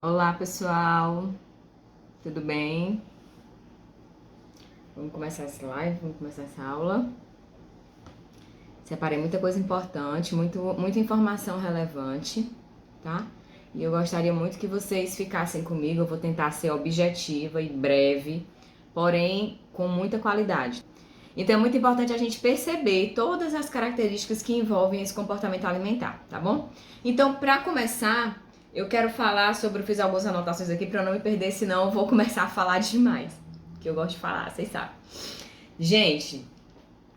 Olá pessoal, tudo bem? Vamos começar essa live, vamos começar essa aula. Separei muita coisa importante, muita informação relevante, tá? E eu gostaria muito que vocês ficassem comigo. Eu vou tentar ser objetiva e breve, porém com muita qualidade. Então é muito importante a gente perceber todas as características que envolvem esse comportamento alimentar, tá bom? Então, para começar, eu quero falar sobre. Eu fiz algumas anotações aqui para eu não me perder, senão eu vou começar a falar demais. Que eu gosto de falar, vocês sabem. Gente,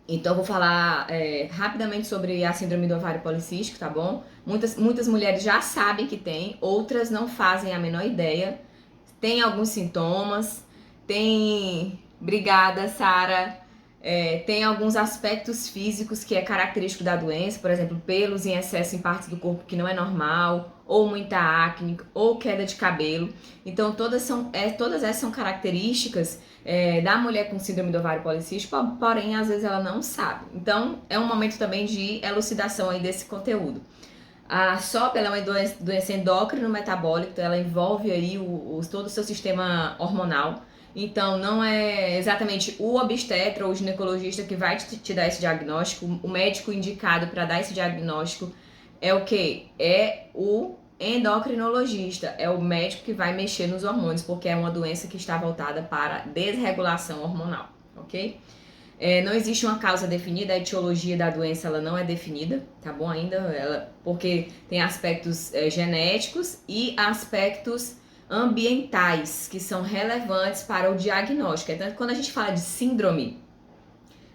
então eu vou falar rapidamente sobre a síndrome do ovário policístico, tá bom? Muitas mulheres já sabem que tem, outras não fazem a menor ideia. Tem alguns sintomas, tem. Obrigada, Sara. Tem alguns aspectos físicos que é característico da doença, por exemplo, pelos em excesso em partes do corpo que não é normal, ou muita acne, ou queda de cabelo. Então, todas essas são características da mulher com síndrome do ovário policístico, porém, às vezes ela não sabe. Então, é um momento também de elucidação aí desse conteúdo. A SOP ela é uma doença endócrino-metabólica, então ela envolve aí todo o seu sistema hormonal. Então, não é exatamente o obstetra ou o ginecologista que vai te dar esse diagnóstico. O médico indicado para dar esse diagnóstico é o quê? É o endocrinologista, é o médico que vai mexer nos hormônios, porque é uma doença que está voltada para desregulação hormonal, ok? Não existe uma causa definida, a etiologia da doença ela não é definida, tá bom? Porque tem aspectos genéticos e aspectos ambientais que são relevantes para o diagnóstico. Então, quando a gente fala de síndrome,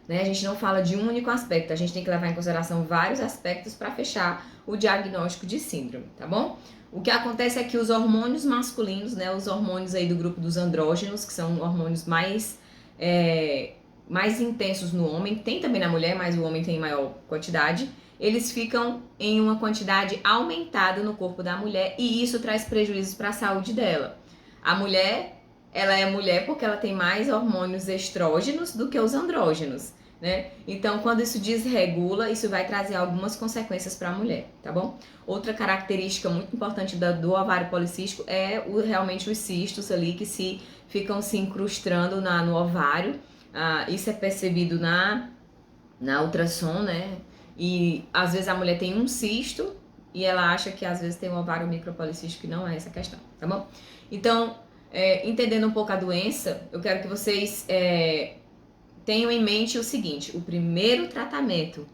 né, a gente não fala de um único aspecto, a gente tem que levar em consideração vários aspectos para fechar o diagnóstico de síndrome, tá bom? O que acontece é que os hormônios masculinos, né, os hormônios aí do grupo dos andrógenos, que são hormônios mais intensos no homem, tem também na mulher, mas o homem tem maior quantidade, eles ficam em uma quantidade aumentada no corpo da mulher e isso traz prejuízos para a saúde dela. A mulher, ela é mulher porque ela tem mais hormônios estrógenos do que os andrógenos, né? Então, quando isso desregula, isso vai trazer algumas consequências para a mulher, tá bom? Outra característica muito importante do ovário policístico é realmente os cistos ali que ficam se incrustando no ovário. Isso é percebido na ultrassom, né? E às vezes a mulher tem um cisto e ela acha que às vezes tem um ovário micropolicístico, que não é essa a questão, tá bom? Então, entendendo um pouco a doença, eu quero que vocês tenham em mente o seguinte: o primeiro tratamento,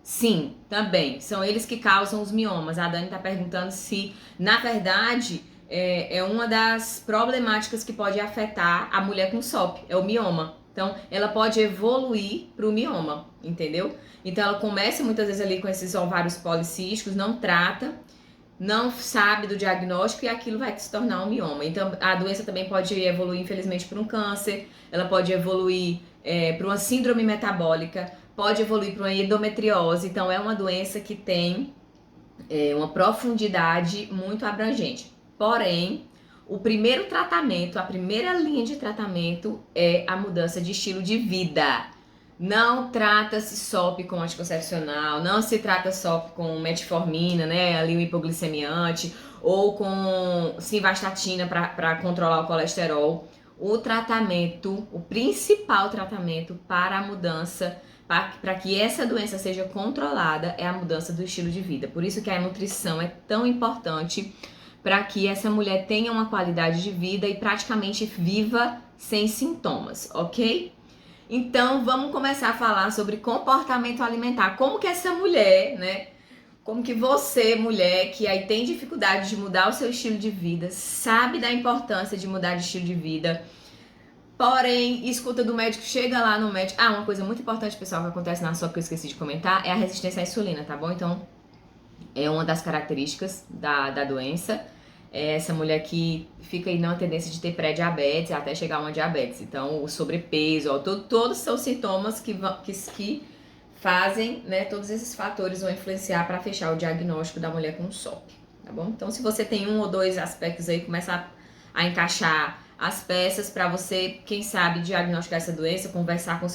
sim, também, são eles que causam os miomas. A Dani tá perguntando se, na verdade, é uma das problemáticas que pode afetar a mulher com SOP, é o mioma. Então, ela pode evoluir para o mioma, entendeu? Então, ela começa muitas vezes ali com esses ovários policísticos, não trata, não sabe do diagnóstico e aquilo vai se tornar um mioma. Então, a doença também pode evoluir, infelizmente, para um câncer, ela pode evoluir para uma síndrome metabólica, pode evoluir para uma endometriose. Então, é uma doença que tem uma profundidade muito abrangente. Porém, o primeiro tratamento, a primeira linha de tratamento é a mudança de estilo de vida. Não trata-se SOP com anticoncepcional, não se trata SOP com metformina, né, ali o hipoglicemiante, ou com simvastatina para controlar o colesterol. O tratamento, o principal tratamento para a mudança, para que essa doença seja controlada, é a mudança do estilo de vida. Por isso que a nutrição é tão importante para que essa mulher tenha uma qualidade de vida e praticamente viva sem sintomas, ok? Então, vamos começar a falar sobre comportamento alimentar. Como que essa mulher, né? Como que você, mulher, que aí tem dificuldade de mudar o seu estilo de vida, sabe da importância de mudar de estilo de vida, porém, escuta do médico, chega lá no médico. Uma coisa muito importante, pessoal, que acontece na SOP que eu esqueci de comentar, é a resistência à insulina, tá bom? Então, é uma das características da doença. É essa mulher que fica aí numa tendência de ter pré-diabetes até chegar a uma diabetes. Então, o sobrepeso, todos são sintomas que fazem, né? Todos esses fatores vão influenciar para fechar o diagnóstico da mulher com SOP, tá bom? Então, se você tem um ou dois aspectos aí, começa a encaixar as peças para você, quem sabe, diagnosticar essa doença, conversar com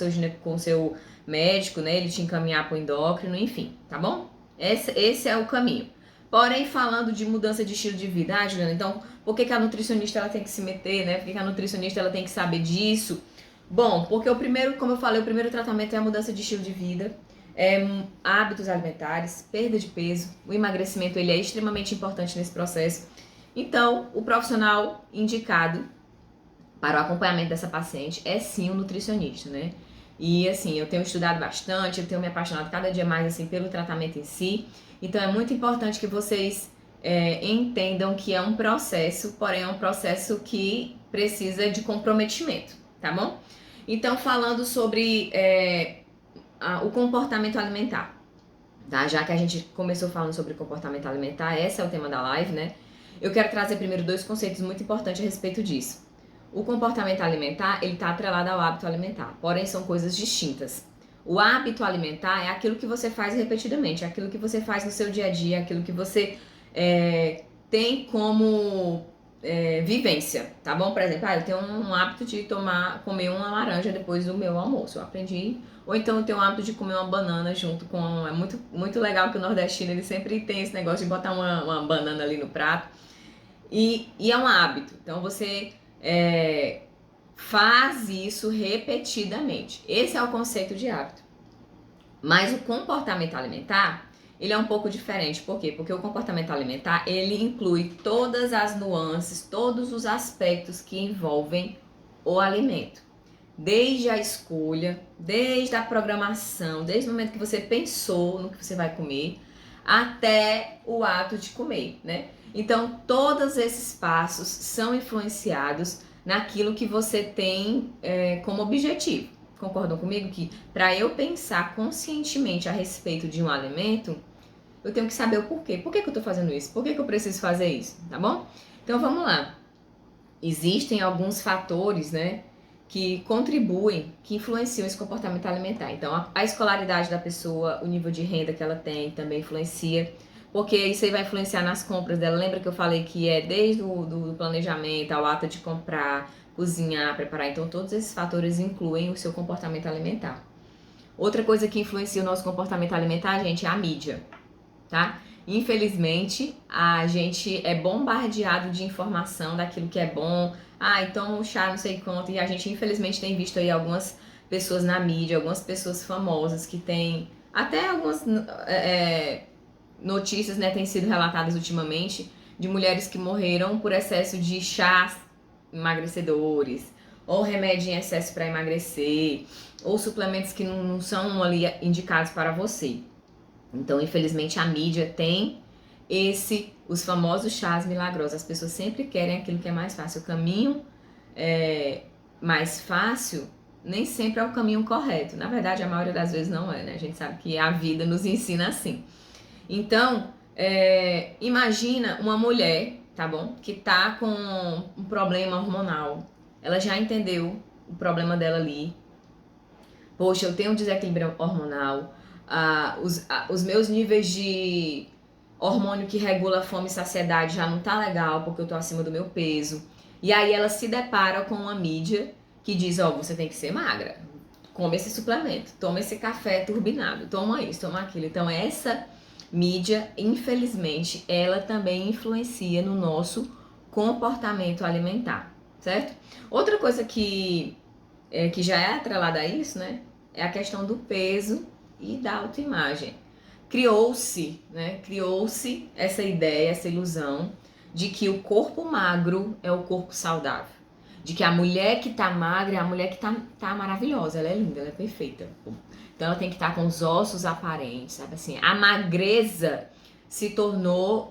seu médico, né? Ele te encaminhar para o endócrino, enfim, tá bom? Esse é o caminho. Porém, falando de mudança de estilo de vida, Juliana, então, por que a nutricionista ela tem que se meter, né? Por que a nutricionista ela tem que saber disso? Bom, porque o primeiro, como eu falei, o primeiro tratamento é a mudança de estilo de vida, hábitos alimentares, perda de peso, o emagrecimento ele é extremamente importante nesse processo. Então, o profissional indicado para o acompanhamento dessa paciente é sim o nutricionista, né? E assim, eu tenho estudado bastante, eu tenho me apaixonado cada dia mais assim pelo tratamento em si. Então é muito importante que vocês entendam que é um processo, porém é um processo que precisa de comprometimento, tá bom? Então falando sobre o comportamento alimentar, tá? Já que a gente começou falando sobre comportamento alimentar, esse é o tema da live, né? Eu quero trazer primeiro dois conceitos muito importantes a respeito disso. O comportamento alimentar, ele está atrelado ao hábito alimentar, porém são coisas distintas. O hábito alimentar é aquilo que você faz repetidamente, é aquilo que você faz no seu dia a dia, é aquilo que você tem como vivência, tá bom? Por exemplo, eu tenho um hábito de comer uma laranja depois do meu almoço, eu aprendi. Ou então eu tenho o hábito de comer uma banana junto com... É muito, muito legal que o nordestino, ele sempre tem esse negócio de botar uma banana ali no prato. E é um hábito, então você faz isso repetidamente. Esse é o conceito de hábito. Mas o comportamento alimentar, ele é um pouco diferente. Por quê? Porque o comportamento alimentar, ele inclui todas as nuances, todos os aspectos que envolvem o alimento. Desde a escolha, desde a programação, desde o momento que você pensou no que você vai comer, até o ato de comer, né? Então, todos esses passos são influenciados naquilo que você tem como objetivo. Concordam comigo que para eu pensar conscientemente a respeito de um alimento, eu tenho que saber o porquê. Por que eu estou fazendo isso? Por que eu preciso fazer isso? Tá bom? Então, vamos lá. Existem alguns fatores, né, que contribuem, que influenciam esse comportamento alimentar. Então, a escolaridade da pessoa, o nível de renda que ela tem também influencia, porque isso aí vai influenciar nas compras dela. Lembra que eu falei que é desde o planejamento, ao ato de comprar, cozinhar, preparar. Então, todos esses fatores incluem o seu comportamento alimentar. Outra coisa que influencia o nosso comportamento alimentar, gente, é a mídia, tá? Infelizmente, a gente é bombardeado de informação daquilo que é bom. Então o chá não sei quanto. E a gente, infelizmente, tem visto aí algumas pessoas na mídia, algumas pessoas famosas que têm... Até algumas notícias, né, têm sido relatadas ultimamente de mulheres que morreram por excesso de chás emagrecedores, ou remédio em excesso para emagrecer, ou suplementos que não são ali indicados para você. Então, infelizmente, a mídia tem os famosos chás milagrosos. As pessoas sempre querem aquilo que é mais fácil. O caminho mais fácil nem sempre é o caminho correto. Na verdade, a maioria das vezes não é, né? A gente sabe que a vida nos ensina assim. Então, imagina uma mulher, tá bom? Que tá com um problema hormonal. Ela já entendeu o problema dela ali. Poxa, eu tenho um desequilíbrio hormonal. Os meus níveis de hormônio que regula fome e saciedade já não tá legal porque eu tô acima do meu peso. E aí ela se depara com uma mídia que diz, você tem que ser magra, come esse suplemento, toma esse café turbinado, toma isso, toma aquilo. Então essa mídia, infelizmente, ela também influencia no nosso comportamento alimentar, certo? Outra coisa que já é atrelada a isso, né, é a questão do peso e da autoimagem. Criou-se essa ideia, essa ilusão de que o corpo magro é o corpo saudável. De que a mulher que tá magra é a mulher que tá maravilhosa, ela é linda, ela é perfeita. Então ela tem que estar com os ossos aparentes, sabe assim? A magreza se tornou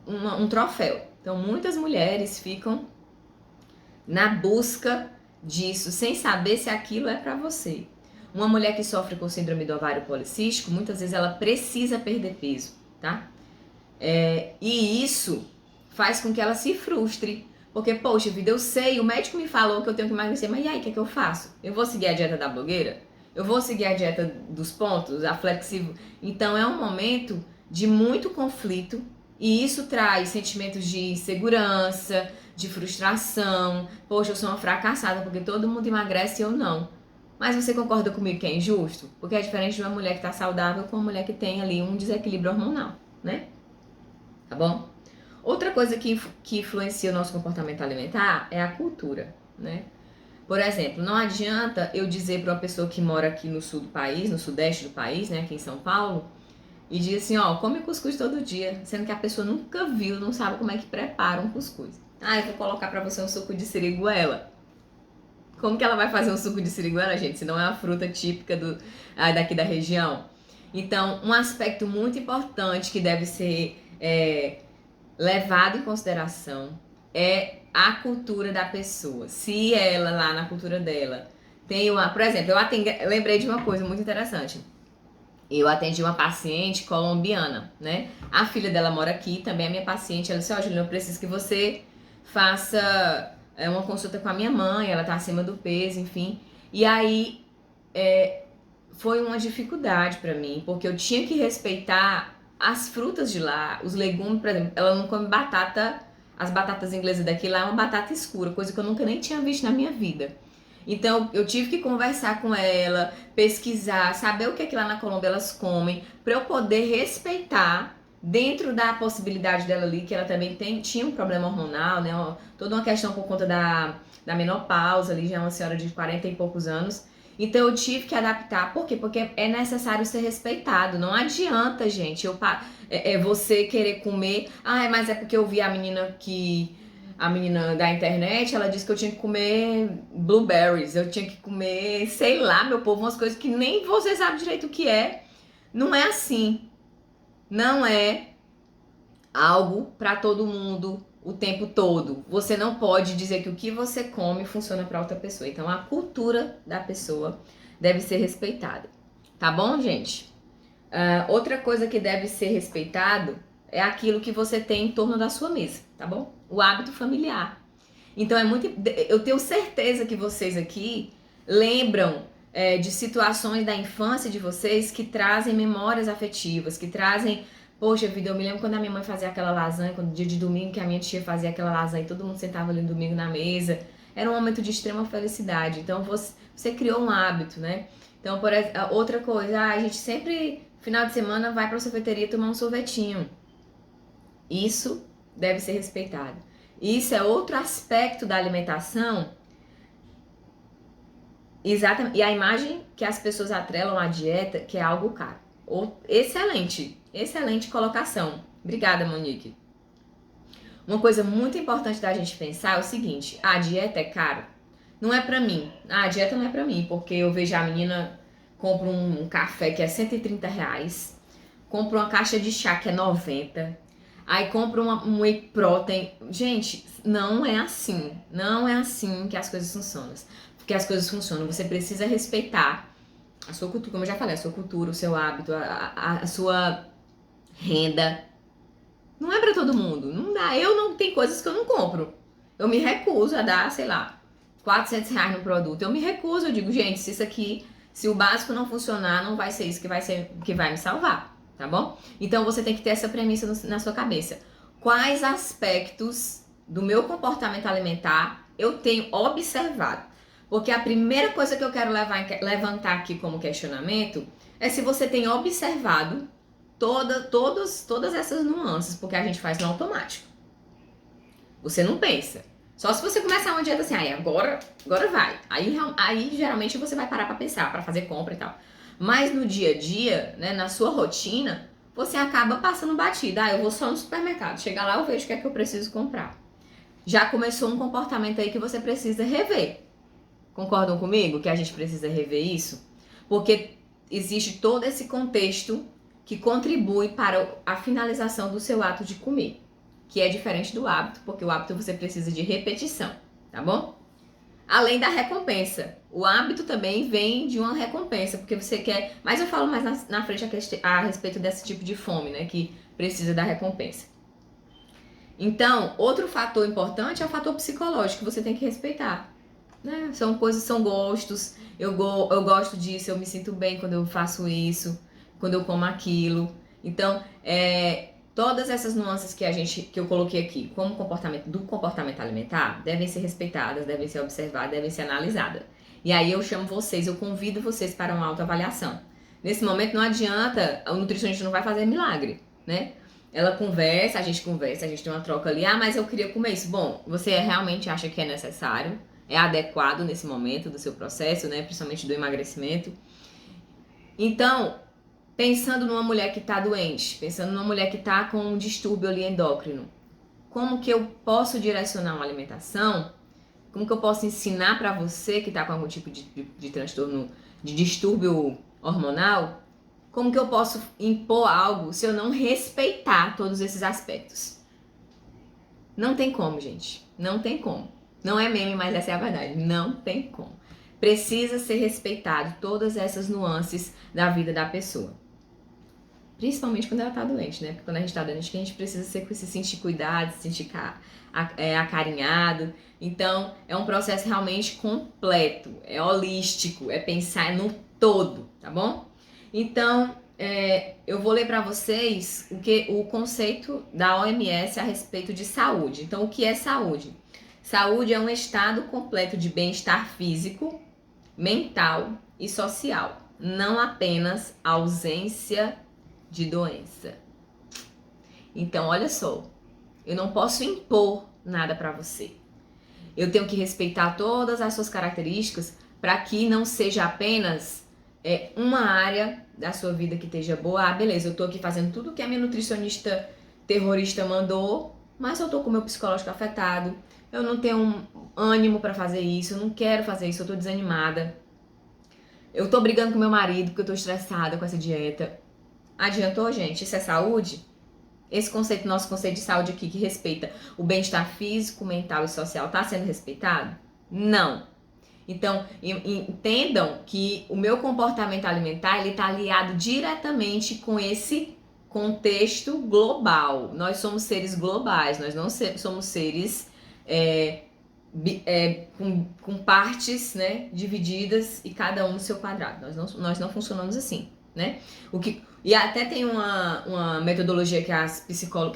um troféu. Então muitas mulheres ficam na busca disso, sem saber se aquilo é pra você. Uma mulher que sofre com síndrome do ovário policístico, muitas vezes ela precisa perder peso, tá? E isso faz com que ela se frustre. Porque, poxa vida, eu sei, o médico me falou que eu tenho que emagrecer, mas e aí, o que é que eu faço? Eu vou seguir a dieta da blogueira? Eu vou seguir a dieta dos pontos, a flexível? Então, é um momento de muito conflito e isso traz sentimentos de insegurança, de frustração. Poxa, eu sou uma fracassada porque todo mundo emagrece e eu não. Mas você concorda comigo que é injusto? Porque é diferente de uma mulher que está saudável com uma mulher que tem ali um desequilíbrio hormonal, né? tá bom? Outra coisa que influencia o nosso comportamento alimentar é a cultura, né? Por exemplo, não adianta eu dizer para uma pessoa que mora aqui no sul do país, no sudeste do país, né, aqui em São Paulo, e dizer assim, ó, come cuscuz todo dia, sendo que a pessoa nunca viu, não sabe como é que prepara um cuscuz. Ah, eu vou colocar para você um suco de siriguela. Como que ela vai fazer um suco de siriguela, gente, se não é uma fruta típica daqui da região? Então, um aspecto muito importante que deve ser levado em consideração é a cultura da pessoa. Se ela, lá na cultura dela, tem uma... Por exemplo, eu lembrei de uma coisa muito interessante. Eu atendi uma paciente colombiana, né? A filha dela mora aqui, também é minha paciente. Ela disse, ó, Juliana, eu preciso que você faça uma consulta com a minha mãe, ela tá acima do peso, enfim. E aí, foi uma dificuldade pra mim, porque eu tinha que respeitar as frutas de lá, os legumes, por exemplo, ela não come batata, as batatas inglesas daqui lá é uma batata escura, coisa que eu nunca nem tinha visto na minha vida. Então eu tive que conversar com ela, pesquisar, saber o que é que lá na Colômbia elas comem, para eu poder respeitar dentro da possibilidade dela ali, que ela também tinha um problema hormonal, né? Toda uma questão por conta da menopausa ali, já é uma senhora de 40 e poucos anos. Então eu tive que adaptar. Por quê? Porque é necessário ser respeitado. Não adianta, gente, você querer comer. Ah, mas é porque eu vi a menina da internet, ela disse que eu tinha que comer blueberries, eu tinha que comer, sei lá, meu povo, umas coisas que nem você sabe direito o que é. Não é assim. Não é algo para todo mundo o tempo todo. Você não pode dizer que o que você come funciona para outra pessoa. Então a cultura da pessoa deve ser respeitada. Tá bom, gente? Outra coisa que deve ser respeitado é aquilo que você tem em torno da sua mesa, tá bom? O hábito familiar. Então eu tenho certeza que vocês aqui lembram de situações da infância de vocês que trazem memórias afetivas, que trazem, poxa vida, eu me lembro quando a minha mãe fazia aquela lasanha, quando dia de domingo que a minha tia fazia aquela lasanha e todo mundo sentava ali no domingo na mesa. Era um momento de extrema felicidade. Então você criou um hábito, né? Então, por exemplo, outra coisa, a gente sempre, final de semana, vai pra sorveteria tomar um sorvetinho. Isso deve ser respeitado. Isso é outro aspecto da alimentação. Exatamente. E a imagem que as pessoas atrelam à dieta, que é algo caro. Excelente, excelente colocação. Obrigada, Monique. Uma coisa muito importante da gente pensar é o seguinte: a dieta é cara? Não é pra mim. A dieta não é pra mim, porque eu vejo a menina compra um café que é R$ 130, compra uma caixa de chá que é 90, aí compra um whey protein. Gente, não é assim. Não é assim que as coisas funcionam. Porque as coisas funcionam. Você precisa respeitar a sua cultura, como eu já falei, a sua cultura, o seu hábito, a sua renda. Não é pra todo mundo. Não dá. Tem coisas que eu não compro. Eu me recuso a dar, sei lá, R$ 400 no produto. Eu me recuso, eu digo, gente, se o básico não funcionar, não vai ser isso que vai me salvar. Tá bom? Então você tem que ter essa premissa na sua cabeça. Quais aspectos do meu comportamento alimentar eu tenho observado? Porque a primeira coisa que eu quero levantar aqui como questionamento é se você tem observado todas essas nuances, porque a gente faz no automático. Você não pensa. Só se você começar uma dieta assim, agora vai. Aí geralmente você vai parar pra pensar, pra fazer compra e tal. Mas no dia a dia, né, na sua rotina, você acaba passando batida. Eu vou só no supermercado, chegar lá eu vejo o que é que eu preciso comprar. Já começou um comportamento aí que você precisa rever. Concordam comigo que a gente precisa rever isso? Porque existe todo esse contexto que contribui para a finalização do seu ato de comer, que é diferente do hábito, porque o hábito você precisa de repetição, tá bom? Além da recompensa. O hábito também vem de uma recompensa, porque você quer... Mas eu falo mais na frente a respeito desse tipo de fome, né? Que precisa da recompensa. Então, outro fator importante é o fator psicológico, que você tem que respeitar. Né? São gostos. Eu gosto disso, eu me sinto bem quando eu faço isso, quando eu como aquilo. Então, todas essas nuances que eu coloquei aqui, como comportamento alimentar, devem ser respeitadas, devem ser observadas, devem ser analisadas. E aí eu convido vocês para uma autoavaliação. Nesse momento não adianta, o nutricionista não vai fazer milagre, né? Ela conversa, a gente tem uma troca ali. Ah, mas eu queria comer isso. Bom, você realmente acha que é necessário, é adequado nesse momento do seu processo, né? Principalmente do emagrecimento. Então, pensando numa mulher que está doente, pensando numa mulher que está com um distúrbio ali endócrino, como que eu posso direcionar uma alimentação? Como que eu posso ensinar para você que está com algum tipo de transtorno, de distúrbio hormonal? Como que eu posso impor algo se eu não respeitar todos esses aspectos? Não tem como, gente. Não tem como. Não é meme, mas essa é a verdade. Não tem como. Precisa ser respeitado todas essas nuances da vida da pessoa. Principalmente quando ela tá doente, né? Porque quando a gente tá doente, a gente precisa se sentir cuidado, se sentir acarinhado. Então, é um processo realmente completo, é holístico, é pensar no todo, tá bom? Então, eu vou ler para vocês o conceito da OMS a respeito de saúde. Então, o que é saúde? Saúde é um estado completo de bem-estar físico, mental e social, não apenas ausência de doença. Então, olha só, eu não posso impor nada para você. Eu tenho que respeitar todas as suas características para que não seja apenas uma área da sua vida que esteja boa. Ah, beleza, eu tô aqui fazendo tudo que a minha nutricionista terrorista mandou, mas eu tô com o meu psicológico afetado. Eu não tenho ânimo para fazer isso, eu não quero fazer isso, eu tô desanimada. Eu tô brigando com meu marido porque eu tô estressada com essa dieta. Adiantou, gente? Isso é saúde? Esse conceito, nosso conceito de saúde aqui, que respeita o bem-estar físico, mental e social, está sendo respeitado? Não. Então, entendam que o meu comportamento alimentar, ele está aliado diretamente com esse contexto global. Nós somos seres globais, nós não somos seres com partes, né, divididas e cada um no seu quadrado. Nós não funcionamos assim, né? E até tem uma metodologia que a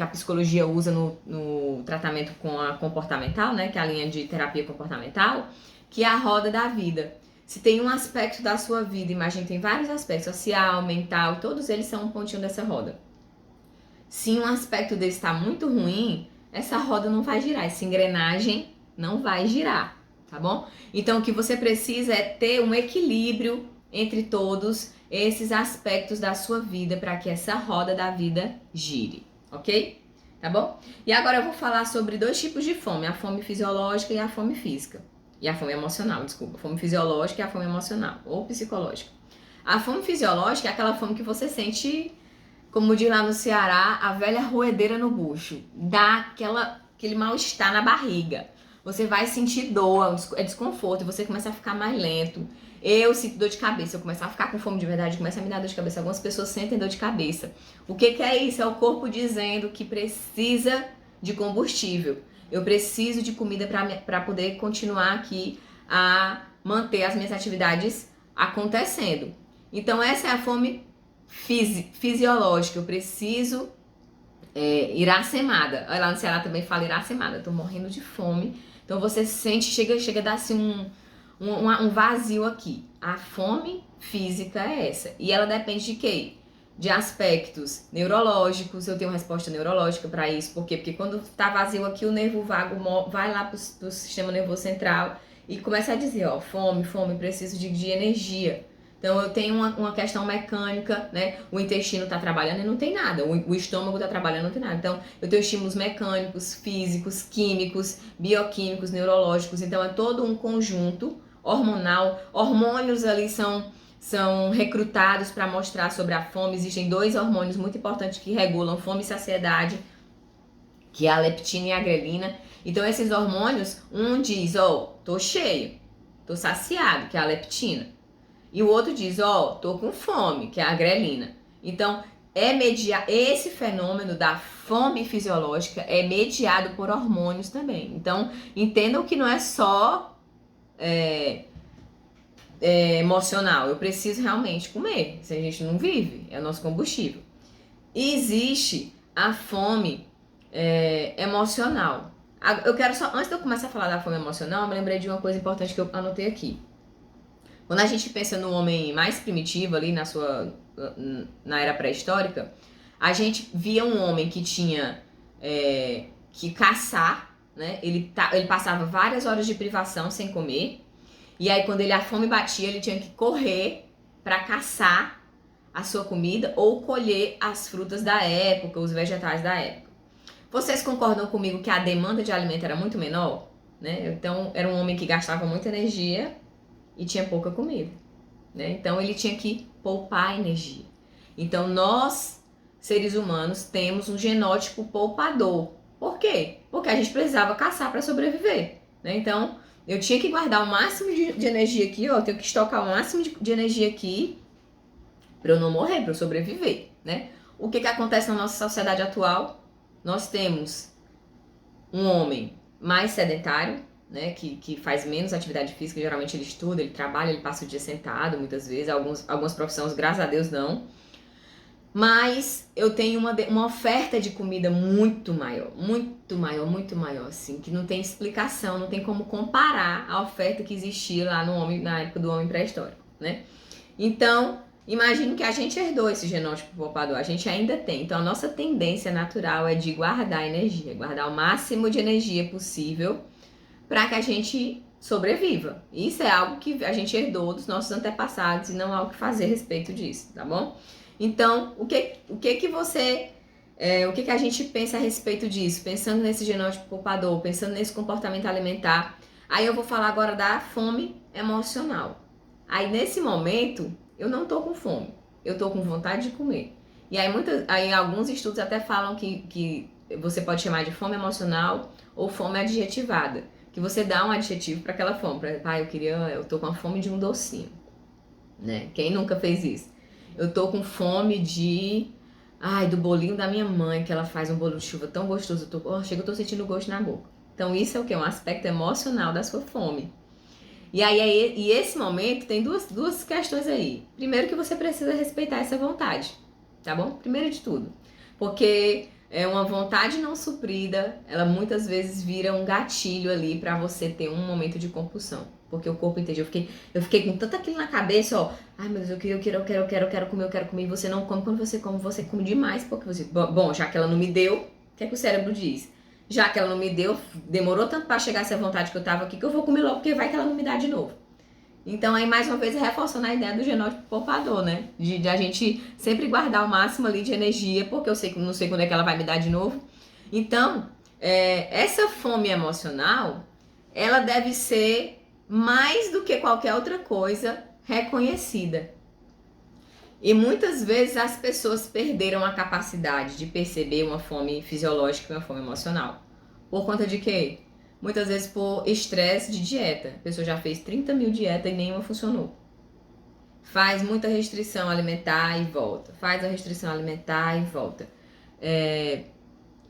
psicologia usa no tratamento com a comportamental, né, que é a linha de terapia comportamental, que é a roda da vida. Se tem um aspecto da sua vida, imagina, tem vários aspectos, social, mental, todos eles são um pontinho dessa roda. Se um aspecto desse está muito ruim, essa roda não vai girar, essa engrenagem não vai girar, tá bom? Então, o que você precisa é ter um equilíbrio entre todos esses aspectos da sua vida para que essa roda da vida gire, ok? Tá bom? E agora eu vou falar sobre dois tipos de fome, a fome fisiológica e a fome física. E a fome emocional, desculpa. A fome fisiológica e a fome emocional, ou psicológica. A fome fisiológica é aquela fome que você sente, como diz lá no Ceará, a velha roedeira no bucho. Dá aquele mal-estar na barriga. Você vai sentir dor, é desconforto, e você começa a ficar mais lento. Eu sinto dor de cabeça, eu começo a ficar com fome de verdade, começa a me dar dor de cabeça. Algumas pessoas sentem dor de cabeça. O que é isso? É o corpo dizendo que precisa de combustível. Eu preciso de comida para poder continuar aqui a manter as minhas atividades acontecendo. Então essa é a fome fisiológica. Eu preciso iracemada. Lá no Ceará também fala iracemada. Eu tô morrendo de fome. Então você sente, chega a dar assim um vazio aqui. A fome física é essa. E ela depende de quê? De aspectos neurológicos. Eu tenho resposta neurológica para isso. Por quê? Porque quando tá vazio aqui, o nervo vago vai lá pro sistema nervoso central e começa a dizer, ó, fome, preciso de energia. Então eu tenho uma questão mecânica, né? O intestino tá trabalhando e não tem nada. O estômago tá trabalhando e não tem nada. Então eu tenho estímulos mecânicos, físicos, químicos, bioquímicos, neurológicos. Então é todo um conjunto hormonal. Hormônios ali são recrutados para mostrar sobre a fome. Existem dois hormônios muito importantes que regulam fome e saciedade, que é a leptina e a grelina. Então esses hormônios, um diz, ó, tô cheio, tô saciado, que é a leptina. E o outro diz, ó, tô com fome, que é a grelina. Então, esse fenômeno da fome fisiológica é mediado por hormônios também. Então, entendam que não é só emocional. Eu preciso realmente comer, se a gente não vive, é o nosso combustível. E existe a fome emocional. Eu quero só, antes de eu começar a falar da fome emocional, eu me lembrei de uma coisa importante que eu anotei aqui. Quando a gente pensa no homem mais primitivo ali na era pré-histórica, A gente via um homem que tinha que caçar, né? Ele passava várias horas de privação sem comer. E aí, quando a fome batia, ele tinha que correr para caçar a sua comida ou colher as frutas da época, os vegetais da época. Vocês concordam comigo que a demanda de alimento era muito menor? Né? Então, era um homem que gastava muita energia e tinha pouca comida. Né? Então, ele tinha que poupar energia. Então, nós, seres humanos, temos um genótipo poupador. Por quê? Porque a gente precisava caçar para sobreviver. Né? Então, eu tinha que guardar o máximo de energia aqui, ó. Eu tenho que estocar o máximo de energia aqui para eu não morrer, para eu sobreviver, né? O que acontece na nossa sociedade atual? Nós temos um homem mais sedentário, né? Que faz menos atividade física, geralmente ele estuda, ele trabalha, ele passa o dia sentado, muitas vezes, algumas profissões, graças a Deus, não. Mas eu tenho uma oferta de comida muito maior, assim, que não tem explicação, não tem como comparar a oferta que existia lá na época do homem pré-histórico, né? Então, imagine que a gente herdou esse genótipo poupador, a gente ainda tem. Então, a nossa tendência natural é de guardar energia, guardar o máximo de energia possível para que a gente sobreviva. Isso é algo que a gente herdou dos nossos antepassados e não há o que fazer a respeito disso, tá bom? Então, o que a gente pensa a respeito disso? Pensando nesse genótipo poupador, pensando nesse comportamento alimentar. Aí eu vou falar agora da fome emocional. Aí nesse momento, eu não tô com fome, eu tô com vontade de comer. E aí alguns estudos até falam que você pode chamar de fome emocional ou fome adjetivada. Que você dá um adjetivo para aquela fome. Por exemplo, eu tô com a fome de um docinho. Né? Quem nunca fez isso? Eu tô com fome do bolinho da minha mãe, que ela faz um bolo de chuva tão gostoso. Eu tô sentindo gosto na boca. Então isso é o quê? Um aspecto emocional da sua fome. E esse momento tem duas questões aí. Primeiro que você precisa respeitar essa vontade, tá bom? Primeiro de tudo. Porque uma vontade não suprida, ela muitas vezes vira um gatilho ali pra você ter um momento de compulsão. Porque o corpo entende. Eu fiquei com tanto aquilo na cabeça, ó. Ai, meu Deus, eu quero comer. E você não come. Quando você come demais. Porque você... Bom, já que ela não me deu, o que é que o cérebro diz? Já que ela não me deu, demorou tanto pra chegar essa vontade que eu tava aqui, que eu vou comer logo, porque vai que ela não me dá de novo. Então, aí, mais uma vez, reforçando a ideia do genótipo poupador, né? De a gente sempre guardar o máximo ali de energia, porque não sei quando é que ela vai me dar de novo. Então, essa fome emocional, ela deve ser mais do que qualquer outra coisa reconhecida. E muitas vezes as pessoas perderam a capacidade de perceber uma fome fisiológica e uma fome emocional. Por conta de quê? Muitas vezes por estresse de dieta. A pessoa já fez 30 mil dietas e nenhuma funcionou. Faz muita restrição alimentar e volta. Faz a restrição alimentar e volta.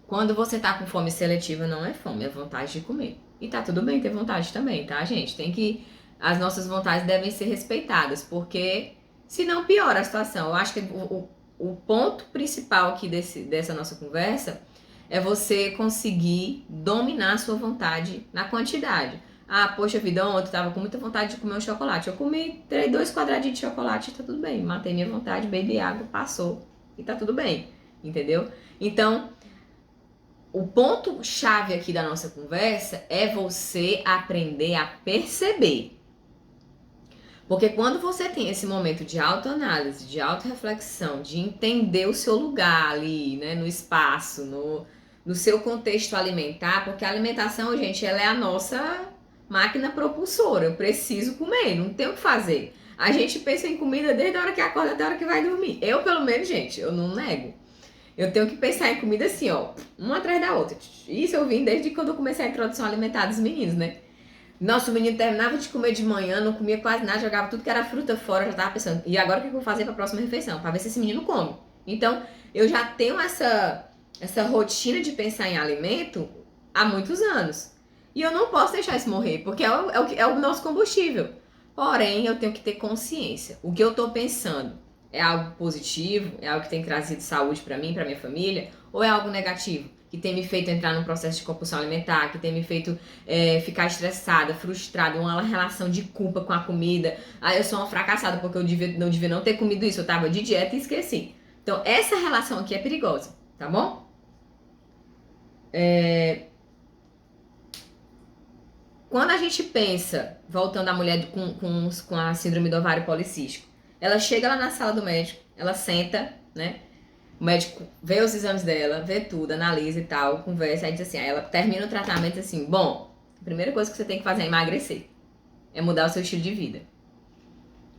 Quando você tá com fome seletiva, não é fome, é vontade de comer. E tá tudo bem ter vontade também, tá, gente? As nossas vontades devem ser respeitadas, porque senão piora a situação. Eu acho que o ponto principal aqui dessa nossa conversa é você conseguir dominar a sua vontade na quantidade. Ah, poxa vida, ontem eu tava com muita vontade de comer um chocolate. Eu comi 2 quadradinhos de chocolate e tá tudo bem. Matei minha vontade, bebi água, passou e tá tudo bem, entendeu? Então, o ponto-chave aqui da nossa conversa é você aprender a perceber. Porque quando você tem esse momento de autoanálise, de autorreflexão, de entender o seu lugar ali, né, no espaço, no seu contexto alimentar, porque a alimentação, gente, ela é a nossa máquina propulsora. Eu preciso comer, não tenho o que fazer. A gente pensa em comida desde a hora que acorda até a hora que vai dormir. Eu, pelo menos, gente, eu não nego. Eu tenho que pensar em comida assim, ó, uma atrás da outra. Isso eu vim desde quando eu comecei a introdução alimentar dos meninos, né? Nossa, o menino terminava de comer de manhã, não comia quase nada, jogava tudo que era fruta fora, já tava pensando, e agora o que eu vou fazer pra próxima refeição? Pra ver se esse menino come. Então, eu já tenho essa rotina de pensar em alimento há muitos anos. E eu não posso deixar isso morrer, porque é o nosso combustível. Porém, eu tenho que ter consciência. O que eu tô pensando é algo positivo? É algo que tem trazido saúde pra mim, pra minha família? Ou é algo negativo? Que tem me feito entrar num processo de compulsão alimentar, que tem me feito ficar estressada, frustrada, uma relação de culpa com a comida. Ah, eu sou uma fracassada porque eu não devia não ter comido isso, eu tava de dieta e esqueci. Então, essa relação aqui é perigosa, tá bom? Quando a gente pensa, voltando à mulher com a síndrome do ovário policístico, ela chega lá na sala do médico, ela senta, né? O médico vê os exames dela, vê tudo, analisa e tal, conversa, aí diz assim, aí ela termina o tratamento e diz assim, bom, a primeira coisa que você tem que fazer é emagrecer, é mudar o seu estilo de vida.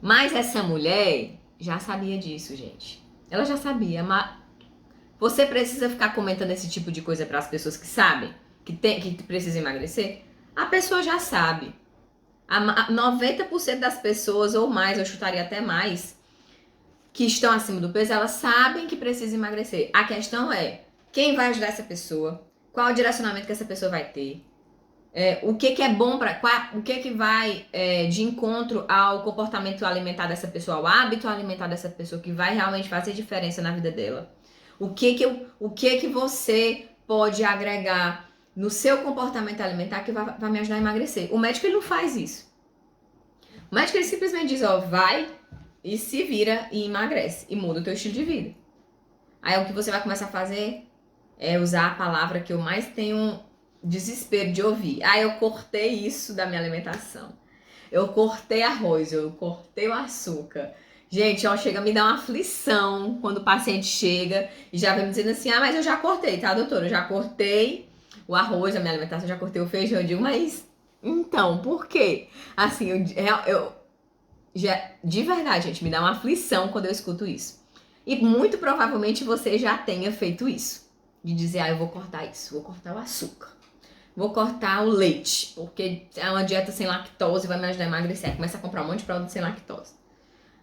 Mas essa mulher já sabia disso, gente. Ela já sabia, mas você precisa ficar comentando esse tipo de coisa para as pessoas que sabem que precisam emagrecer? A pessoa já sabe. 90% das pessoas, ou mais, eu chutaria até mais, que estão acima do peso, elas sabem que precisam emagrecer. A questão é, quem vai ajudar essa pessoa? Qual o direcionamento que essa pessoa vai ter? O que é bom para... O que vai de encontro ao comportamento alimentar dessa pessoa, ao hábito alimentar dessa pessoa, que vai realmente fazer diferença na vida dela? O que você pode agregar no seu comportamento alimentar que vai me ajudar a emagrecer? O médico, ele não faz isso. O médico, ele simplesmente diz, ó, vai e se vira e emagrece e muda o teu estilo de vida. Aí o que você vai começar a fazer é usar a palavra que eu mais tenho desespero de ouvir. Ah, eu cortei isso da minha alimentação. Eu cortei arroz, eu cortei o açúcar. Gente, ó, chega a me dar uma aflição quando o paciente chega e já vem me dizendo assim, ah, mas eu já cortei, tá, doutora? Eu já cortei o arroz da minha alimentação, já cortei o feijão. Eu digo, mas então, por quê? Assim, eu já, de verdade, gente, me dá uma aflição quando eu escuto isso. E muito provavelmente você já tenha feito isso. De dizer, ah, eu vou cortar isso, vou cortar o açúcar. Vou cortar o leite, porque é uma dieta sem lactose, vai me ajudar a emagrecer. Começa a comprar um monte de produto sem lactose.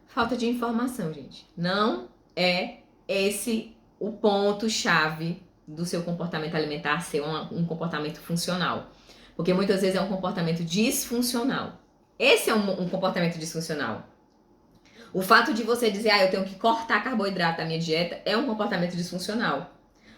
Falta de informação, gente. Não é esse o ponto-chave do seu comportamento alimentar ser um comportamento funcional. Porque muitas vezes é um comportamento disfuncional. Esse é um comportamento disfuncional. O fato de você dizer, ah, eu tenho que cortar carboidrato da minha dieta, é um comportamento disfuncional.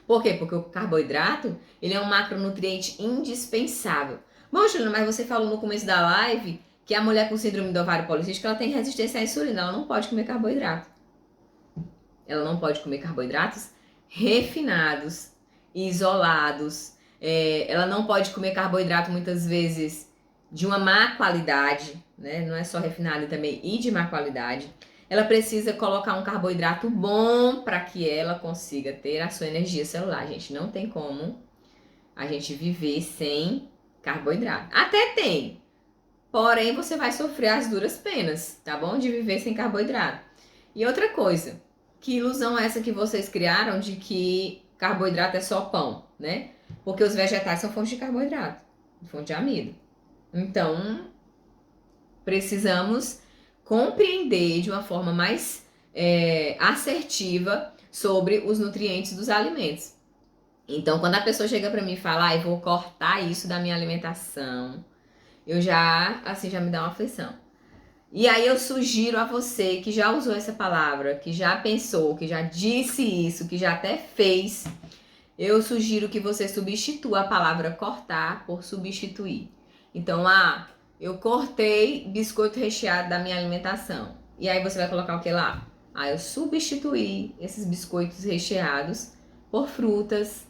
Por quê? Porque o carboidrato, ele é um macronutriente indispensável. Bom, Juliana, mas você falou no começo da live que a mulher com síndrome do ovário policístico, ela tem resistência à insulina, ela não pode comer carboidrato. Ela não pode comer carboidratos refinados, isolados. Ela não pode comer carboidrato muitas vezes de uma má qualidade, né? Não é só refinado também e de má qualidade. Ela precisa colocar um carboidrato bom para que ela consiga ter a sua energia celular. Gente, não tem como a gente viver sem carboidrato. Até tem, porém você vai sofrer as duras penas, tá bom? De viver sem carboidrato. E outra coisa, que ilusão é essa que vocês criaram de que carboidrato é só pão, né? Porque os vegetais são fonte de carboidrato, fonte de amido. Então, precisamos compreender de uma forma mais assertiva sobre os nutrientes dos alimentos. Então, quando a pessoa chega para mim e fala, eu vou cortar isso da minha alimentação, eu já me dá uma aflição. E aí eu sugiro a você que já usou essa palavra, que já pensou, que já disse isso, que já até fez, eu sugiro que você substitua a palavra cortar por substituir. Então, eu cortei biscoito recheado da minha alimentação. E aí você vai colocar o que lá? Eu substituí esses biscoitos recheados por frutas,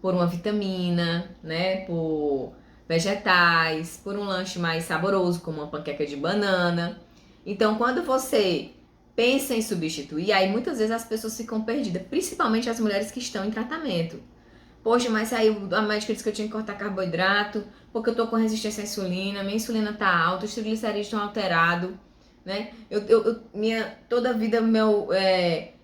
por uma vitamina, né? Por vegetais, por um lanche mais saboroso, como uma panqueca de banana. Então, quando você pensa em substituir, aí muitas vezes as pessoas ficam perdidas, principalmente as mulheres que estão em tratamento. Poxa, mas aí a médica disse que eu tinha que cortar carboidrato, porque eu tô com resistência à insulina, minha insulina tá alta, os triglicerídeos estão alterados, né? Toda a vida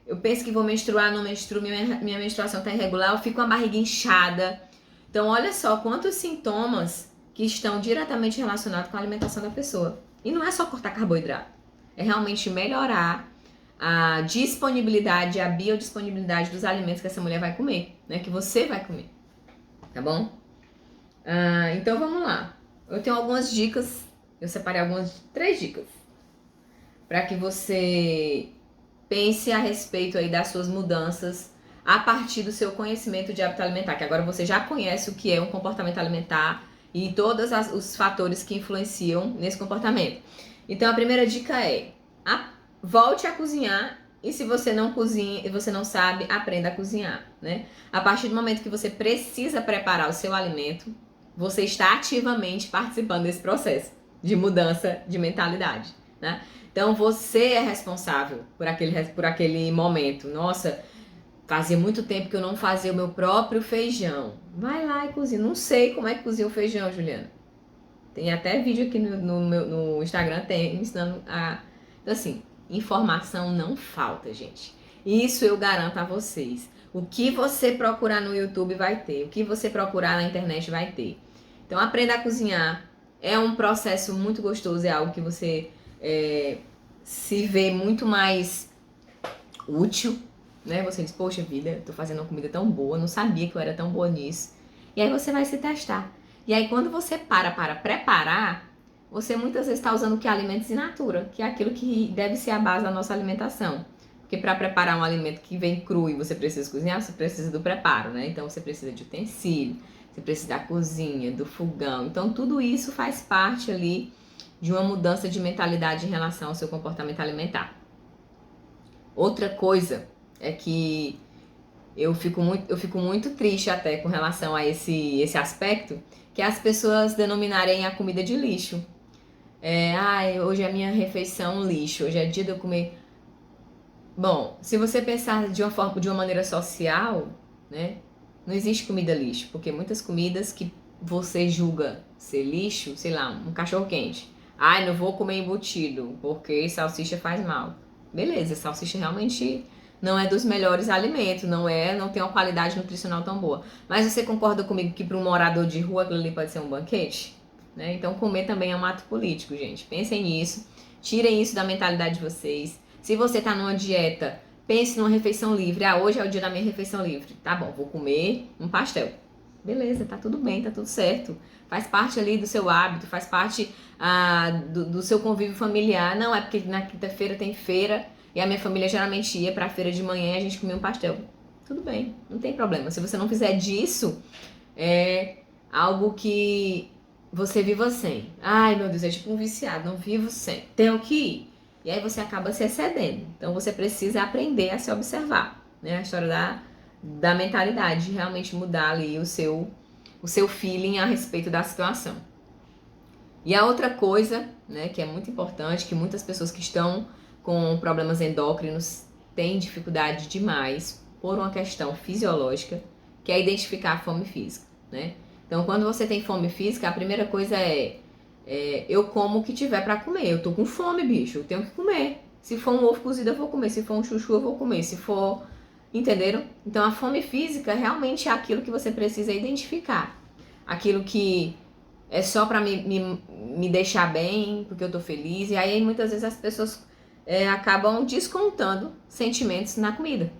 eu penso que vou menstruar, não menstruo, minha menstruação tá irregular, eu fico com a barriga inchada. Então, olha só quantos sintomas que estão diretamente relacionados com a alimentação da pessoa. E não é só cortar carboidrato, é realmente melhorar a disponibilidade, a biodisponibilidade dos alimentos que essa mulher vai comer, né? Que você vai comer, tá bom? Então vamos lá. Eu tenho algumas dicas, eu separei 3 dicas, para que você pense a respeito aí das suas mudanças a partir do seu conhecimento de hábito alimentar, que agora você já conhece o que é um comportamento alimentar e todos os fatores que influenciam nesse comportamento. Então a primeira dica é: volte a cozinhar E se você não cozinha e você não sabe, aprenda a cozinhar, né? A partir do momento que você precisa preparar o seu alimento, você está ativamente participando desse processo de mudança de mentalidade, né? Então você é responsável por aquele momento. Nossa, fazia muito tempo que eu não fazia o meu próprio feijão. Vai lá e cozinha. Não sei como é que cozinha o feijão, Juliana. Tem até vídeo aqui no Instagram tem ensinando a. Então, assim, informação não falta, gente. Isso eu garanto a vocês. O que você procurar no YouTube vai ter. O que você procurar na internet vai ter. Então, aprenda a cozinhar. É um processo muito gostoso. É algo que você se vê muito mais útil, né? Você diz, poxa vida, eu tô fazendo uma comida tão boa. Não sabia que eu era tão boa nisso. E aí você vai se testar. E aí, quando você para preparar, você muitas vezes está usando o que? Alimentos in natura, que é aquilo que deve ser a base da nossa alimentação. Porque para preparar um alimento que vem cru e você precisa cozinhar, você precisa do preparo, né? Então, você precisa de utensílio, você precisa da cozinha, do fogão. Então, tudo isso faz parte ali de uma mudança de mentalidade em relação ao seu comportamento alimentar. Outra coisa é que eu fico muito triste até com relação a esse aspecto, que é as pessoas denominarem a comida de lixo. Hoje é a minha refeição lixo, hoje é dia de eu comer. Bom, se você pensar de uma maneira social, né, não existe comida lixo, porque muitas comidas que você julga ser lixo, sei lá, um cachorro quente. Não vou comer embutido, porque salsicha faz mal. Beleza, salsicha realmente não é dos melhores alimentos, não tem uma qualidade nutricional tão boa. Mas você concorda comigo que para um morador de rua aquilo ali pode ser um banquete? Né? Então comer também é um ato político, gente. Pensem nisso, tirem isso da mentalidade de vocês. Se você está numa dieta, pense numa refeição livre. Hoje é o dia da minha refeição livre. Tá bom, vou comer um pastel. Beleza, tá tudo bem, tá tudo certo. Faz parte ali do seu hábito, faz parte do seu convívio familiar. Não é porque na quinta-feira tem feira e a minha família geralmente ia pra feira de manhã e a gente comia um pastel. Tudo bem, não tem problema. Se você não fizer disso, é algo que você viva sem. Ai, meu Deus, é tipo um viciado, não vivo sem. Tenho que ir. E aí você acaba se excedendo. Então você precisa aprender a se observar, né? A história da mentalidade, de realmente mudar ali o seu feeling a respeito da situação. E a outra coisa, né, que é muito importante, que muitas pessoas que estão com problemas endócrinos têm dificuldade demais por uma questão fisiológica, que é identificar a fome física, né? Então, quando você tem fome física, a primeira coisa eu como o que tiver para comer. Eu tô com fome, bicho, eu tenho que comer. Se for um ovo cozido, eu vou comer. Se for um chuchu, eu vou comer. Se for... Entenderam? Então, a fome física realmente é aquilo que você precisa identificar. Aquilo que é só para me deixar bem, porque eu tô feliz. E aí, muitas vezes, as pessoas acabam descontando sentimentos na comida.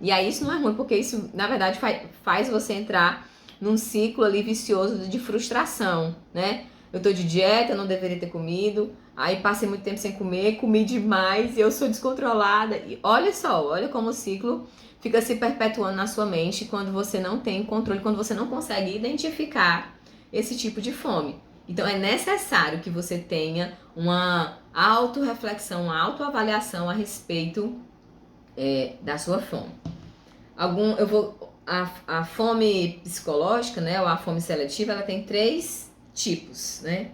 E aí, isso não é ruim, porque isso, na verdade, faz você entrar num ciclo ali vicioso de frustração, né? Eu tô de dieta, eu não deveria ter comido. Aí, passei muito tempo sem comer, comi demais e eu sou descontrolada. E olha só, olha como o ciclo fica se perpetuando na sua mente quando você não tem controle, quando você não consegue identificar esse tipo de fome. Então é necessário que você tenha uma autorreflexão, uma autoavaliação a respeito da sua fome. A fome psicológica, né, ou a fome seletiva, ela tem 3 tipos, né?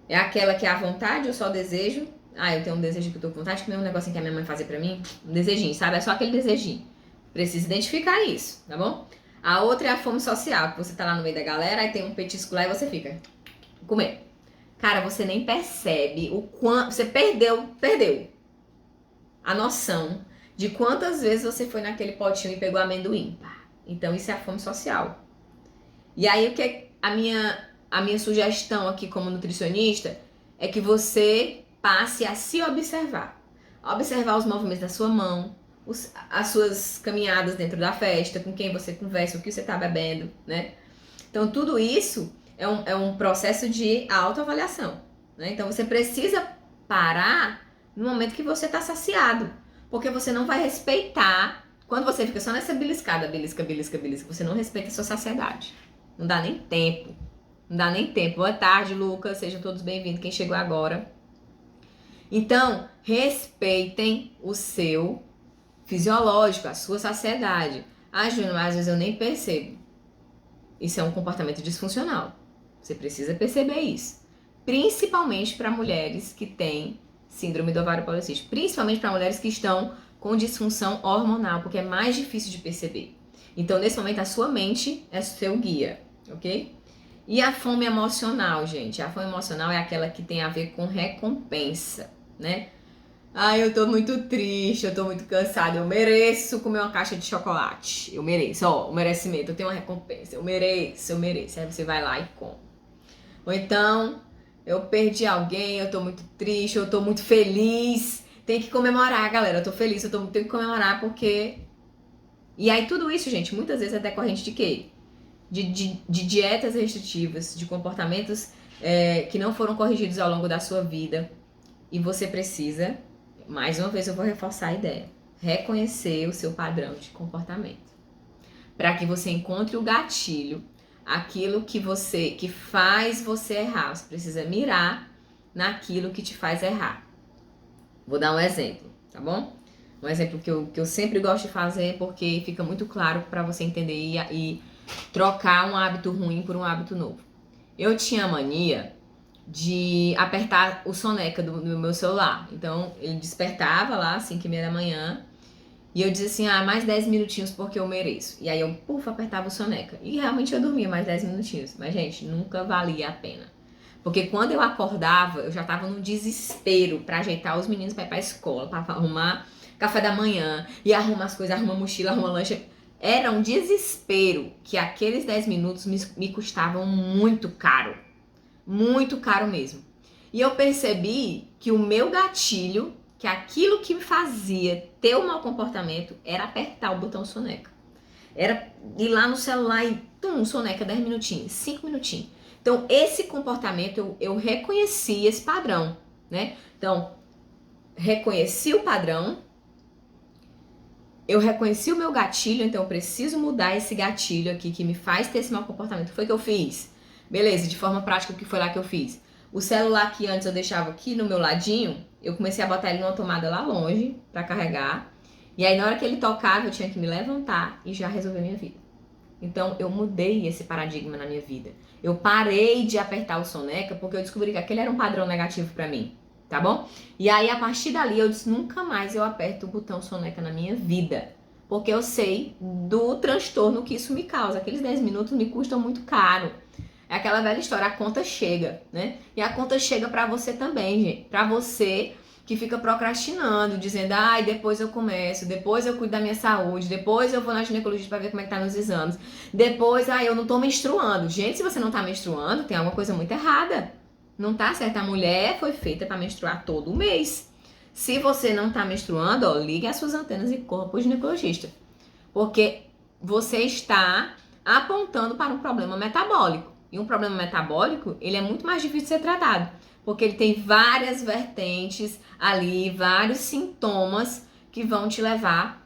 É aquela que é a vontade, eu só desejo. Eu tenho um desejo que eu tô com vontade de comer um negocinho que a minha mãe fazia pra mim. Um desejinho, sabe? É só aquele desejinho. Precisa identificar isso, tá bom? A outra é a fome social, que você tá lá no meio da galera, aí tem um petisco lá e você fica comer. Cara, você nem percebe o quanto... Você perdeu a noção de quantas vezes você foi naquele potinho e pegou amendoim. Então, isso é a fome social. E aí, o que é a minha sugestão aqui como nutricionista é que você passe a se observar. Observar os movimentos da sua mão, as suas caminhadas dentro da festa, com quem você conversa, o que você está bebendo, né? Então, tudo isso é um processo de autoavaliação, né? Então, você precisa parar no momento que você está saciado, porque você não vai respeitar, quando você fica só nessa beliscada, belisca, você não respeita a sua saciedade. Não dá nem tempo. Boa tarde, Lucas. Sejam todos bem-vindos, quem chegou agora. Então, respeitem o seu fisiológico, a sua saciedade. Ah, Júnior, mas às vezes eu nem percebo. Isso é um comportamento disfuncional. Você precisa perceber isso. Principalmente para mulheres que têm síndrome do ovário policístico. Principalmente para mulheres que estão com disfunção hormonal, porque é mais difícil de perceber. Então, nesse momento, a sua mente é seu guia, ok? E a fome emocional, gente? A fome emocional é aquela que tem a ver com recompensa, né? Ah, eu tô muito triste, eu tô muito cansada, eu mereço comer uma caixa de chocolate. Eu mereço, ó, o merecimento, eu tenho uma recompensa, eu mereço. Aí você vai lá e come. Ou então, eu perdi alguém, eu tô muito triste, eu tô muito feliz. Tem que comemorar, galera, eu tô feliz, tenho que comemorar porque... E aí tudo isso, gente, muitas vezes é decorrente de quê? De dietas restritivas, de comportamentos que não foram corrigidos ao longo da sua vida. E você precisa, mais uma vez eu vou reforçar a ideia, reconhecer o seu padrão de comportamento. Para que você encontre o gatilho, aquilo que faz você errar. Você precisa mirar naquilo que te faz errar. Vou dar um exemplo, tá bom? Um exemplo que eu sempre gosto de fazer porque fica muito claro para você entender e trocar um hábito ruim por um hábito novo. Eu tinha mania de apertar o soneca do meu celular. Então, ele despertava lá, 5h30 da manhã, e eu dizia assim, mais 10 minutinhos porque eu mereço. E aí eu, apertava o soneca. E realmente eu dormia mais 10 minutinhos. Mas, gente, nunca valia a pena. Porque quando eu acordava, eu já tava num desespero pra ajeitar os meninos pra ir pra escola, pra arrumar café da manhã, e arrumar as coisas, arruma mochila, arruma lancha. Era um desespero que aqueles 10 minutos me custavam muito caro. Muito caro mesmo. E eu percebi que o meu gatilho, que aquilo que me fazia ter o mau comportamento, era apertar o botão soneca. Era ir lá no celular e soneca, 10 minutinhos, 5 minutinhos. Então, esse comportamento, eu reconheci esse padrão, né? Então, reconheci o padrão, eu reconheci o meu gatilho, então eu preciso mudar esse gatilho aqui que me faz ter esse mau comportamento. Foi o que eu fiz. Beleza, de forma prática, o que foi lá que eu fiz? O celular que antes eu deixava aqui no meu ladinho, eu comecei a botar ele numa tomada lá longe pra carregar. E aí, na hora que ele tocava, eu tinha que me levantar e já resolver minha vida. Então, eu mudei esse paradigma na minha vida. Eu parei de apertar o soneca porque eu descobri que aquele era um padrão negativo pra mim, tá bom? E aí, a partir dali, eu disse, nunca mais eu aperto o botão soneca na minha vida. Porque eu sei do transtorno que isso me causa. Aqueles 10 minutos me custam muito caro. É aquela velha história, a conta chega, né? E a conta chega pra você também, gente. Pra você que fica procrastinando, dizendo, depois eu começo, depois eu cuido da minha saúde, depois eu vou na ginecologista pra ver como é que tá nos exames, depois, eu não tô menstruando. Gente, se você não tá menstruando, tem alguma coisa muito errada. Não tá certo? A mulher foi feita pra menstruar todo mês. Se você não tá menstruando, ligue as suas antenas e corra pro ginecologista. Porque você está apontando para um problema metabólico. E um problema metabólico, ele é muito mais difícil de ser tratado. Porque ele tem várias vertentes ali, vários sintomas que vão te levar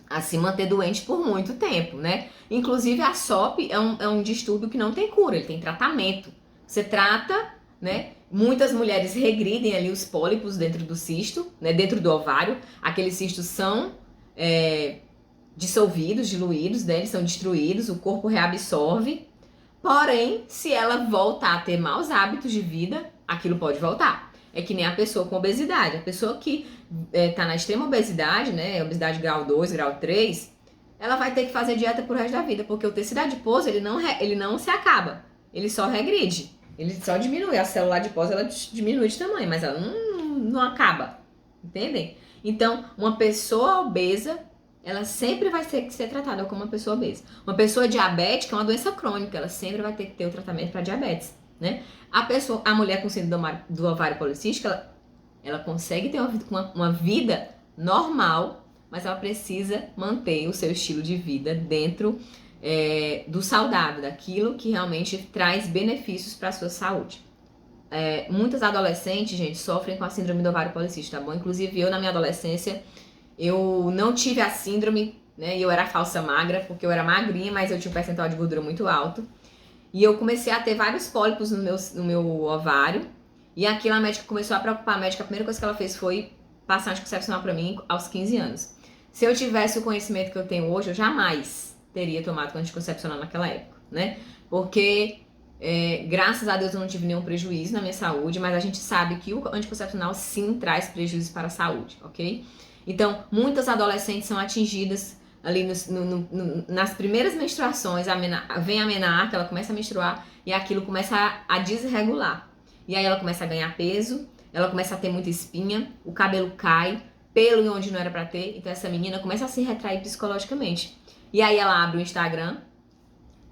a se manter doente por muito tempo, né? Inclusive a SOP é um distúrbio que não tem cura, ele tem tratamento. Você trata, né? Muitas mulheres regridem ali os pólipos dentro do cisto, né? Dentro do ovário. Aqueles cistos são dissolvidos, diluídos, né? Eles são destruídos, o corpo reabsorve. Porém, se ela voltar a ter maus hábitos de vida, aquilo pode voltar. É que nem a pessoa com obesidade. A pessoa que tá na extrema obesidade, né? Obesidade grau 2, grau 3, ela vai ter que fazer dieta pro resto da vida, porque o tecido adiposo, ele não se acaba. Ele só regride. Ele só diminui. A célula adiposa, ela diminui de tamanho, mas ela não acaba. Entendem? Então, uma pessoa obesa, ela sempre vai ter que ser tratada como uma pessoa obesa. Uma pessoa diabética é uma doença crônica, ela sempre vai ter que ter o tratamento para diabetes, né? A mulher com síndrome do ovário policístico, ela consegue ter uma vida normal, mas ela precisa manter o seu estilo de vida dentro do saudável, daquilo que realmente traz benefícios para a sua saúde. Muitas adolescentes, gente, sofrem com a síndrome do ovário policístico, tá bom? Inclusive eu, na minha adolescência, eu não tive a síndrome, né? E eu era falsa magra, porque eu era magrinha, mas eu tinha um percentual de gordura muito alto. E eu comecei a ter vários pólipos no meu ovário. E aquilo a médica começou a preocupar. A médica, a primeira coisa que ela fez foi passar anticoncepcional pra mim aos 15 anos. Se eu tivesse o conhecimento que eu tenho hoje, eu jamais teria tomado anticoncepcional naquela época, né? Porque, graças a Deus, eu não tive nenhum prejuízo na minha saúde, mas a gente sabe que o anticoncepcional sim traz prejuízos para a saúde, ok? Então, muitas adolescentes são atingidas ali nas primeiras menstruações, vem a menarca, ela começa a menstruar e aquilo começa a desregular. E aí ela começa a ganhar peso, ela começa a ter muita espinha, o cabelo cai, pelo em onde não era pra ter, então essa menina começa a se retrair psicologicamente. E aí ela abre o Instagram,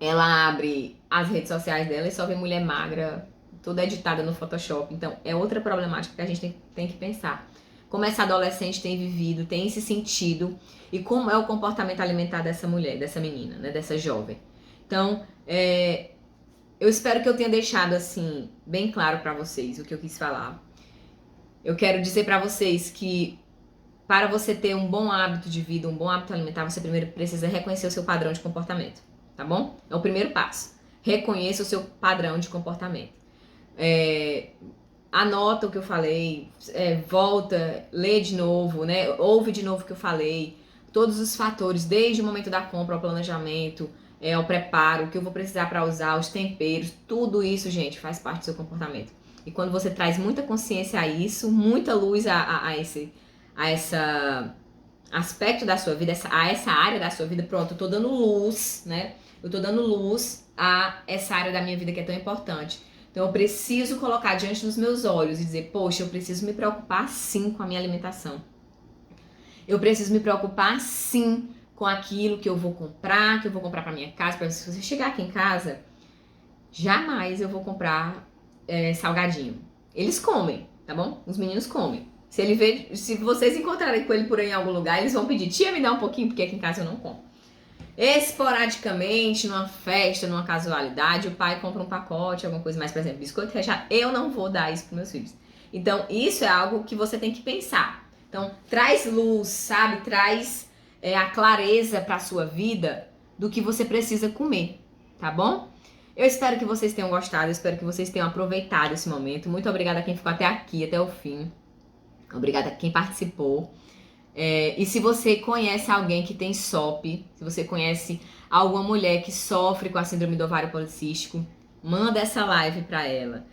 ela abre as redes sociais dela e só vê mulher magra, toda editada no Photoshop. Então é outra problemática que a gente tem que pensar. Como essa adolescente tem vivido, tem se sentido e como é o comportamento alimentar dessa mulher, dessa menina, né, dessa jovem. Então, eu espero que eu tenha deixado assim bem claro pra vocês o que eu quis falar. Eu quero dizer pra vocês que para você ter um bom hábito de vida, um bom hábito alimentar, você primeiro precisa reconhecer o seu padrão de comportamento, tá bom? É o primeiro passo. Reconheça o seu padrão de comportamento. Anota o que eu falei, volta, lê de novo, né? Ouve de novo o que eu falei. Todos os fatores, desde o momento da compra ao planejamento, ao preparo, o que eu vou precisar para usar, os temperos, tudo isso, gente, faz parte do seu comportamento. E quando você traz muita consciência a isso, muita luz a esse aspecto da sua vida, a essa área da sua vida, pronto, eu tô dando luz, né? Eu tô dando luz a essa área da minha vida que é tão importante. Então eu preciso colocar diante dos meus olhos e dizer, poxa, eu preciso me preocupar sim com a minha alimentação. Eu preciso me preocupar sim com aquilo que eu vou comprar para minha casa. Porque se você chegar aqui em casa, jamais eu vou comprar salgadinho. Eles comem, tá bom? Os meninos comem. Se vocês encontrarem com ele por aí em algum lugar, eles vão pedir, tia, me dá um pouquinho, porque aqui em casa eu não como. Esporadicamente, numa festa, numa casualidade, o pai compra um pacote, alguma coisa mais, por exemplo, biscoito recheado. Eu não vou dar isso para meus filhos. Então, isso é algo que você tem que pensar. Então, traz luz, sabe? Traz a clareza para a sua vida do que você precisa comer, tá bom? Eu espero que vocês tenham gostado, eu espero que vocês tenham aproveitado esse momento. Muito obrigada a quem ficou até aqui, até o fim. Obrigada a quem participou. E se você conhece alguém que tem SOP, se você conhece alguma mulher que sofre com a síndrome do ovário policístico, manda essa live para ela.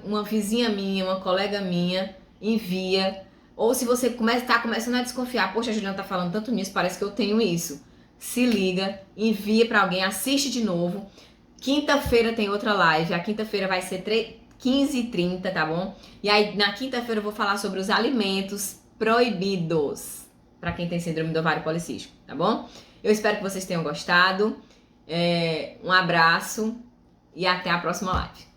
Uma vizinha minha, uma colega minha, envia. Ou se você tá começando a desconfiar, poxa, a Juliana tá falando tanto nisso, parece que eu tenho isso. Se liga, envia para alguém, assiste de novo. Quinta-feira tem outra live, a quinta-feira vai ser 15h30, tá bom? E aí, na quinta-feira eu vou falar sobre os alimentos proibidos para quem tem síndrome do ovário policístico, tá bom? Eu espero que vocês tenham gostado. Um abraço e até a próxima live.